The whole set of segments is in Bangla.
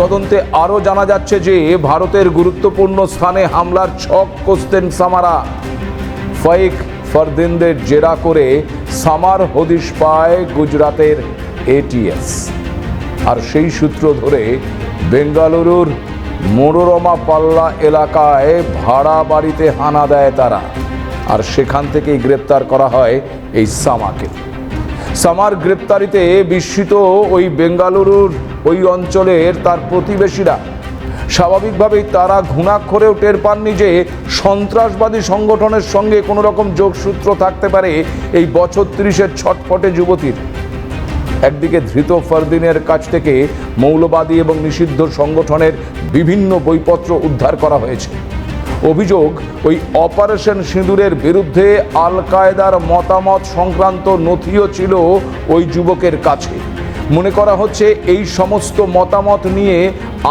তদন্তে আরও জানা যাচ্ছে যে ভারতের গুরুত্বপূর্ণ স্থানে হামলার ছক কষতেন সামারা। ফেক ফরদিনদের জেরা করে সামার হদিশ পায় গুজরাতের এটিএস, আর সেই সূত্র ধরে বেঙ্গালুরুর মনোরমা পাল্লা এলাকায় ভাড়া বাড়িতে হানা দেয় তারা, আর সেখান থেকেই গ্রেপ্তার করা হয় এই সামাকে। সামার গ্রেপ্তারিতে বিস্মিত ওই বেঙ্গালুরুর ওই অঞ্চলের তার প্রতিবেশীরা। স্বাভাবিকভাবেই তারা ঘুণাক্ষরেও টের পাননি যে সন্ত্রাসবাদী সংগঠনের সঙ্গে কোনো রকম যোগসূত্র থাকতে পারে এই বছর 30-এর ছটফটে যুবতীর। একদিকে ধৃত ফরদিনের কাছ থেকে মৌলবাদী এবং নিষিদ্ধ সংগঠনের বিভিন্ন বইপত্র উদ্ধার করা হয়েছে। অভিযোগ, ওই অপারেশন সিঁদুরের বিরুদ্ধে আল কায়েদার মতামত সংক্রান্ত নথিও ছিল ওই যুবকের কাছে। মনে করা হচ্ছে এই সমস্ত মতামত নিয়ে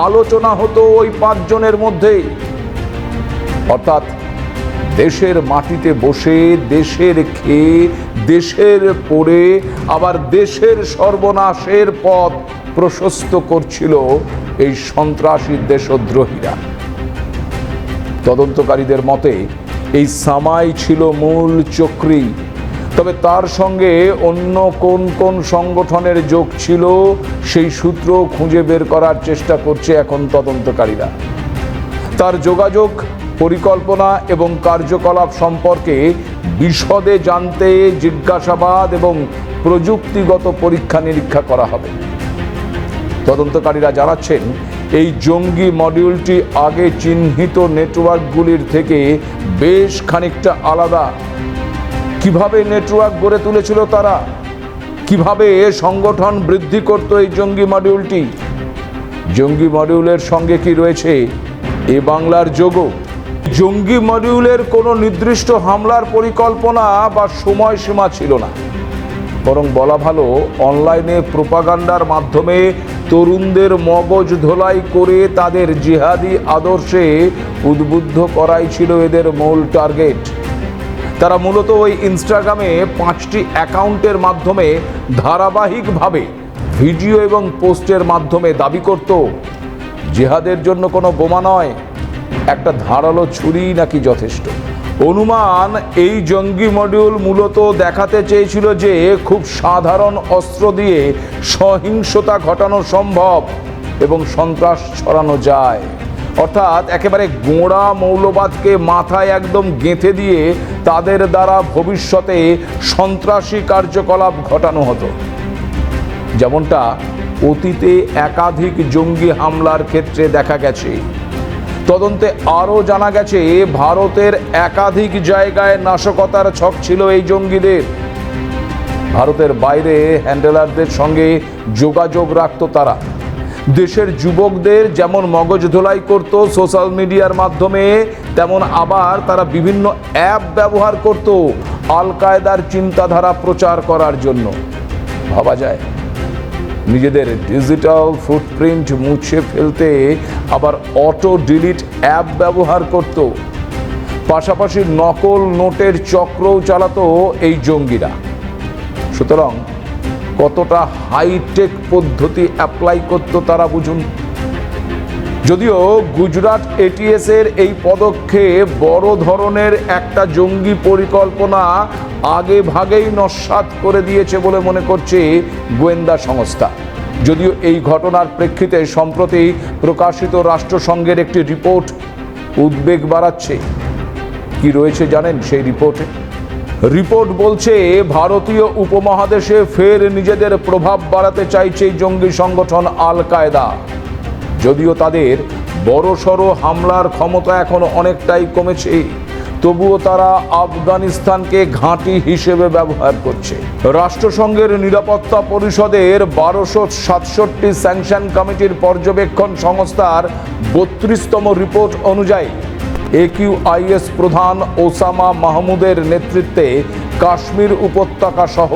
আলোচনা হতো ওই 5 জনের মধ্যে। অর্থাৎ দেশের মাটিতে বসে, দেশের খেয়ে, দেশের পড়ে, আবার দেশের সর্বনাশের পথ প্রশস্ত করছিল এই সন্ত্রাসী দেশদ্রোহীরা। তদন্তকারীদের মতে এই সামাই ছিল মূল চক্রী, তবে তার সঙ্গে অন্য কোন কোন সংগঠনের যোগ ছিল সেই সূত্র খুঁজে বের করার চেষ্টা করছে এখন তদন্তকারীরা। তার যোগাযোগ, পরিকল্পনা এবং কার্যকলাপ সম্পর্কে বিশদে জানতে জিজ্ঞাসাবাদ এবং প্রযুক্তিগত পরীক্ষা নিরীক্ষা করা হবে। তদন্তকারীরা জানাচ্ছেন এই জঙ্গি মডিউলটি আগে চিহ্নিত নেটওয়ার্কগুলির থেকে বেশ খানিকটা আলাদা। কিভাবে নেটওয়ার্ক গড়ে তুলেছিল তারা, কিভাবে সংগঠন বৃদ্ধি করত এই জঙ্গি মডিউলটি, জঙ্গি মডিউলের সঙ্গে কি রয়েছে এ বাংলার যোগও। জঙ্গি মডিউলের কোনো নির্দিষ্ট হামলার পরিকল্পনা বা সময়সীমা ছিল না, বরং বলা ভালো অনলাইনে প্রোপাগান্ডার মাধ্যমে তরুণদের মগজ ধোলাই করে তাদের জিহাদি আদর্শে উদ্বুদ্ধ করাই ছিল এদের মূল টার্গেট। তারা মূলত ওই ইনস্টাগ্রামে 5টি অ্যাকাউন্টের মাধ্যমে ধারাবাহিকভাবে ভিডিও এবং পোস্টের মাধ্যমে দাবি করত জিহাদের জন্য কোনো বোমা নয়, একটা ধারালো ছুরি নাকি যথেষ্ট। অনুমান, এই জঙ্গি মডিউল মূলত দেখাতে চেয়েছিল যে খুব সাধারণ অস্ত্র দিয়ে সহিংসতা ঘটানো সম্ভব এবং সন্ত্রাস ছড়ানো যায়। অর্থাৎ একেবারে গোঁড়া মৌলবাদকে মাথায় একদম গেঁথে দিয়ে তাদের দ্বারা ভবিষ্যতে সন্ত্রাসী কার্যকলাপ ঘটানো হতো, যেমনটা অতীতে একাধিক জঙ্গি হামলার ক্ষেত্রে দেখা গেছে। তদন্তে আরও জানা গেছে ভারতের একাধিক জায়গায় নাশকতার ছক ছিল এই জঙ্গিদের। ভারতের বাইরে হ্যান্ডেলারদের সঙ্গে যোগাযোগ রাখত তারা। দেশের যুবকদের যেমন মগজ ধোলাই করত সোশ্যাল মিডিয়ার মাধ্যমে, তেমন আবার তারা বিভিন্ন অ্যাপ ব্যবহার করত আল কায়েদার চিন্তাধারা প্রচার করার জন্য। ভাবা যায়, নিজেদের ডিজিটাল ফুটপ্রিন্ট মুছে ফেলতে আবার অটো ডিলিট অ্যাপ ব্যবহার করত। পাশাপাশি নকল নোটের চক্রও চালাতো এই জঙ্গিরা। সুতরাং কতটা হাইটেক পদ্ধতি অ্যাপ্লাই করতো তারা বুঝুন। যদিও গুজরাট এটিএস এর এই পদক্ষেপ বড় ধরনের একটা জঙ্গি পরিকল্পনা আগে ভাগেই নস্যাৎ করে দিয়েছে বলে মনে করছে গোয়েন্দা সংস্থা। যদিও এই ঘটনার প্রেক্ষিতে সম্প্রতি প্রকাশিত রাষ্ট্রসংঘের একটি রিপোর্ট উদ্বেগ বাড়াচ্ছে। কি রয়েছে জানেন সেই রিপোর্টে? রিপোর্ট বলছে ভারতীয় উপমহাদেশে ফের নিজেদের প্রভাব বাড়াতে চাইছে জঙ্গি সংগঠন আল কায়েদা। যদিও তাদের বড়সড় হামলার ক্ষমতা এখন অনেকটাই কমেছে, তবুও তারা আফগানিস্তানকে ঘাঁটি হিসেবে ব্যবহার করছে। রাষ্ট্রসংঘের নিরাপত্তা পরিষদের 1267 স্যাংশন কমিটির পর্যবেক্ষণ সংস্থার 32তম রিপোর্ট অনুযায়ী AQIS প্রধান ওসামা মাহমুদের নেতৃত্বে কাশ্মীর উপত্যকা সহ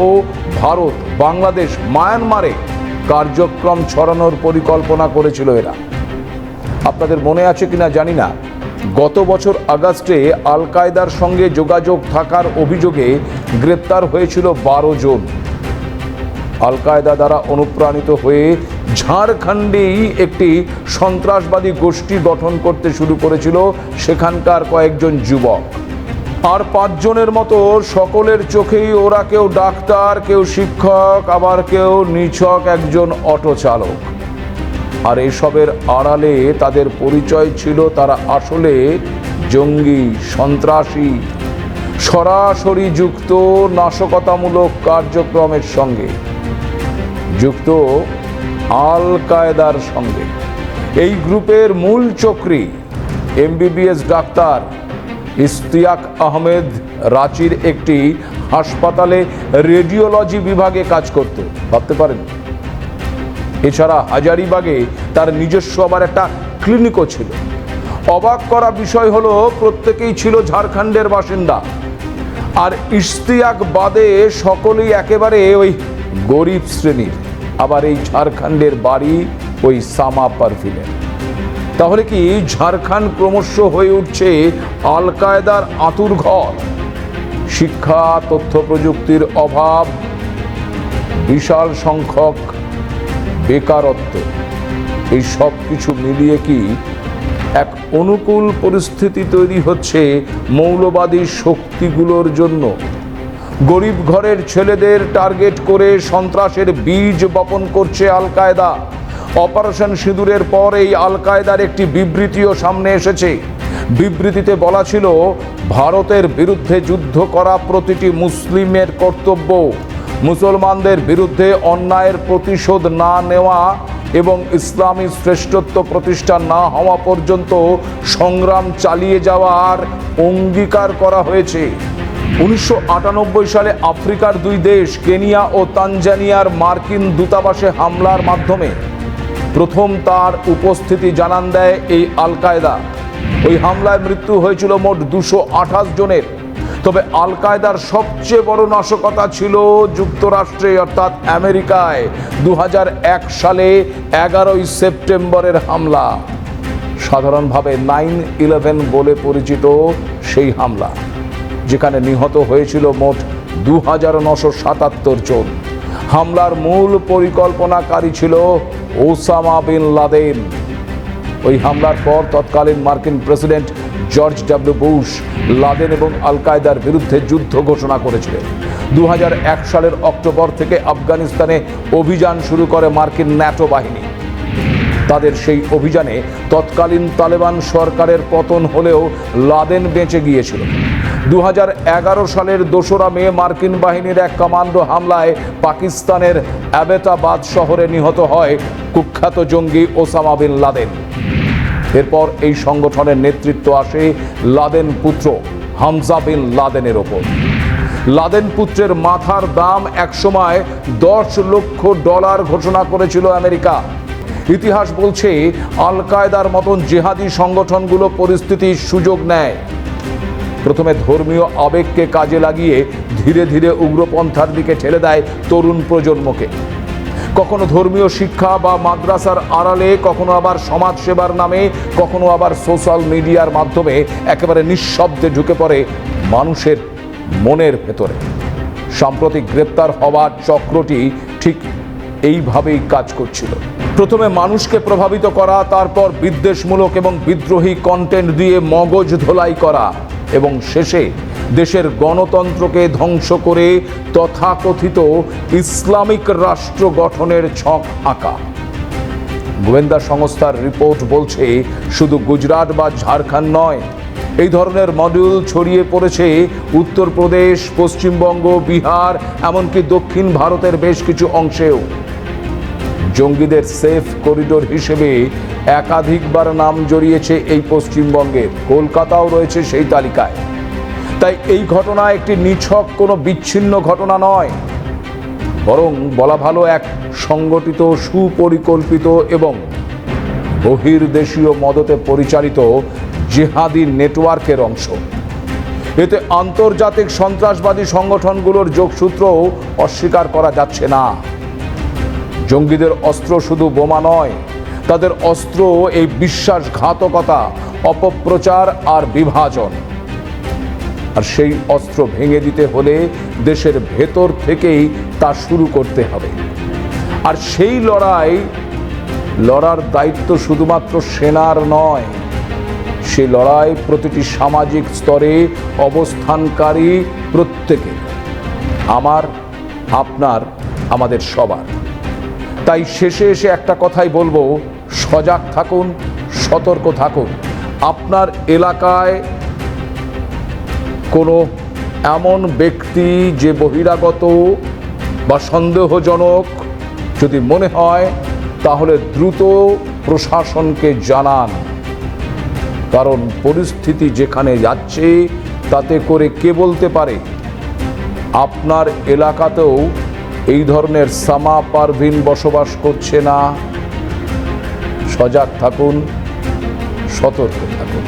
ভারত, বাংলাদেশ, মায়ানমারে কার্যক্রম ছড়ানোর পরিকল্পনা করেছিল এরা। আপনাদের মনে আছে কিনা জানি না, গত বছর আগস্টে আল কায়েদার সঙ্গে যোগাযোগ থাকার অভিযোগে গ্রেপ্তার হয়েছিল 12 জন। আল কায়েদা দ্বারা অনুপ্রাণিত হয়ে ঝাড়খণ্ডেই একটি সন্ত্রাসবাদী গোষ্ঠী গঠন করতে শুরু করেছিল সেখানকার কয়েকজন যুবক। আর 5 জনের মতো সকলের চোখেই ওরা কেউ ডাক্তার, কেউ শিক্ষক, আবার কেউ নিছক একজন অটো চালক। আর এসবের আড়ালে তাদের পরিচয় ছিল তারা আসলে জঙ্গি, সন্ত্রাসী, সরাসরি যুক্ত নাশকতামূলক কার্যক্রমের সঙ্গে, যুক্ত আল কায়দার সঙ্গে। এই গ্রুপের মূল চক্রী MBBS ডাক্তার ইশতিয়াক আহমেদ রাঁচির একটি হাসপাতালে রেডিওলজি বিভাগে কাজ করত, ভাবতে পারেন। এছাড়া হাজারিবাগে তার নিজস্ব আবার একটা ক্লিনিকও ছিল। অবাক করা বিষয় হলো প্রত্যেকেই ছিল ঝাড়খণ্ডের বাসিন্দা। আর ইশতিয়াক বাদে সকলেই একেবারে ওই গরিব শ্রেণীর। আবার এই ঝাড়খণ্ডের বাড়ি ওই সামা পারভিনের। তাহলে কি ঝাড়খণ্ড ক্রমশ হয়ে উঠছে আল কায়দার আঁতুর ঘর? শিক্ষা, তথ্য প্রযুক্তির অভাব, বিশাল সংখ্যক বেকারত্ব, এই সব কিছু মিলিয়ে কি এক অনুকূল পরিস্থিতি তৈরি হচ্ছে মৌলবাদী শক্তিগুলোর জন্য? গরিব ঘরের ছেলেদের টার্গেট করে সন্ত্রাসের বীজ বপন করছে আল কায়দা। অপারেশন সিঁদুরের পর এই আল কায়দার একটি বিবৃতিও সামনে এসেছে। বিবৃতিতে বলা ছিল, ভারতের বিরুদ্ধে যুদ্ধ করা প্রতিটি মুসলিমের কর্তব্য। মুসলমানদের বিরুদ্ধে অন্যায়ের প্রতিশোধ না নেওয়া এবং ইসলামী শ্রেষ্ঠত্ব প্রতিষ্ঠা না হওয়া পর্যন্ত সংগ্রাম চালিয়ে যাওয়ার অঙ্গীকার করা হয়েছে। 1998 সালে আফ্রিকার 2 দেশ কেনিয়া ও তানজানিয়ার মার্কিন দূতাবাসে হামলার মাধ্যমে প্রথম তার উপস্থিতি জানান দেয় এই আল কায়দা। ওই হামলায় মৃত্যু হয়েছিল মোট 228 জনের। তবে আল কায়দার সবচেয়ে বড় নাশকতা ছিল যুক্তরাষ্ট্রে অর্থাৎ আমেরিকায় 2001 সালে 11 সেপ্টেম্বরের হামলা, সাধারণভাবে 9/11 বলে পরিচিত সেই হামলা, যেখানে নিহত হয়েছিল মোট 2977 জন। হামলার মূল পরিকল্পনাকারী ছিল ওসামা বিন লাদেন। ওই হামলার পর তৎকালীন মার্কিন president George W Bush Laden এবং আল কায়দার বিরুদ্ধে যুদ্ধ ঘোষণা করেছিলেন। 2001 সালের অক্টোবর থেকে আফগানিস্তানে অভিযান শুরু করে মার্কিন ন্যাটো বাহিনী। তাদের সেই অভিযানে তৎকালীন তালেবান সরকারের পতন হলেও লাদেন বেঁচে গিয়েছিল। 2011 সালের 2 মে মার্কিন বাহিনীর এক কমান্ডো হামলায় পাকিস্তানের অ্যাবেটাবাদ শহরে নিহত হয় কুখ্যাত জঙ্গি ওসামা বিন লাদেন। এরপর এই সংগঠনের নেতৃত্ব আসে লাদেন পুত্র হামজা বিন লাদেনের ওপর। লাদেন পুত্রের মাথার দাম একসময় $10 লক্ষ ঘোষণা করেছিল আমেরিকা। ইতিহাস বলছে আল কায়দার মতন জেহাদি সংগঠনগুলো পরিস্থিতির সুযোগ নেয়। প্রথমে ধর্মীয় আবেগকে কাজে লাগিয়ে ধীরে ধীরে উগ্রপন্থার দিকে ঠেলে দেয় তরুণ প্রজন্মকে। কখনো ধর্মীয় শিক্ষা বা মাদ্রাসার আড়ালে, কখনো আবার সমাজ সেবার নামে, কখনো আবার সোশ্যাল মিডিয়ার মাধ্যমে একেবারে নিঃশব্দে ঢুকে পড়ে মানুষের মনের ভেতরে। সাম্প্রতিক গ্রেপ্তার হওয়ার চক্রটি ঠিক এইভাবেই কাজ করছিল। প্রথমে মানুষকে প্রভাবিত করা, তারপর বিদ্বেষমূলক এবং বিদ্রোহী কন্টেন্ট দিয়ে মগজ ধোলাই করা, এবং শেষে দেশের গণতন্ত্রকে ধ্বংস করে তথাকথিত ইসলামিক রাষ্ট্র গঠনের ছক আঁকা। গোয়েন্দা সংস্থার রিপোর্ট বলছে শুধু গুজরাট বা ঝাড়খণ্ড নয়, এই ধরনের মডিউল ছড়িয়ে পড়েছে উত্তরপ্রদেশ, পশ্চিমবঙ্গ, বিহার, এমনকি দক্ষিণ ভারতের বেশ কিছু অংশেও। জঙ্গিদের সেফ করিডোর হিসেবে একাধিকবার নাম জড়িয়েছে এই পশ্চিমবঙ্গের, কলকাতাও রয়েছে সেই তালিকায়। তাই এই ঘটনা একটি নিছক কোনো বিচ্ছিন্ন ঘটনা নয়, বরং বলা ভালো এক সংগঠিত, সুপরিকল্পিত এবং বহির্দেশীয় মদতে পরিচালিত জেহাদি নেটওয়ার্কের অংশ। এতে আন্তর্জাতিক সন্ত্রাসবাদী সংগঠনগুলোর যোগসূত্রও অস্বীকার করা যাচ্ছে না। জঙ্গিদের অস্ত্র শুধু বোমা নয়, তাদের অস্ত্র এই বিশ্বাসঘাতকতা, অপপ্রচার আর বিভাজন। আর সেই অস্ত্র ভেঙে দিতে হলে দেশের ভেতর থেকেই তা শুরু করতে হবে। আর সেই লড়াই লড়ার দায়িত্ব শুধুমাত্র সেনার নয়, সে লড়াই প্রতিটি সামাজিক স্তরে অবস্থানকারী প্রত্যেকের, আমার, আপনার, আমাদের সবার। তাই শেষে এসে একটা কথাই বলবো, সজাগ থাকুন, সতর্ক থাকুন। আপনার এলাকায় কোনো এমন ব্যক্তি যে বহিরাগত বা সন্দেহজনক যদি মনে হয়, তাহলে দ্রুত প্রশাসনকে জানান। কারণ পরিস্থিতি যেখানে যাচ্ছে তাতে করে কে বলতে পারে আপনার এলাকাতেও এই ধরনের সামা পারভিন বসবাস করছে না। সজাগ থাকুন, সতর্ক থাকুন।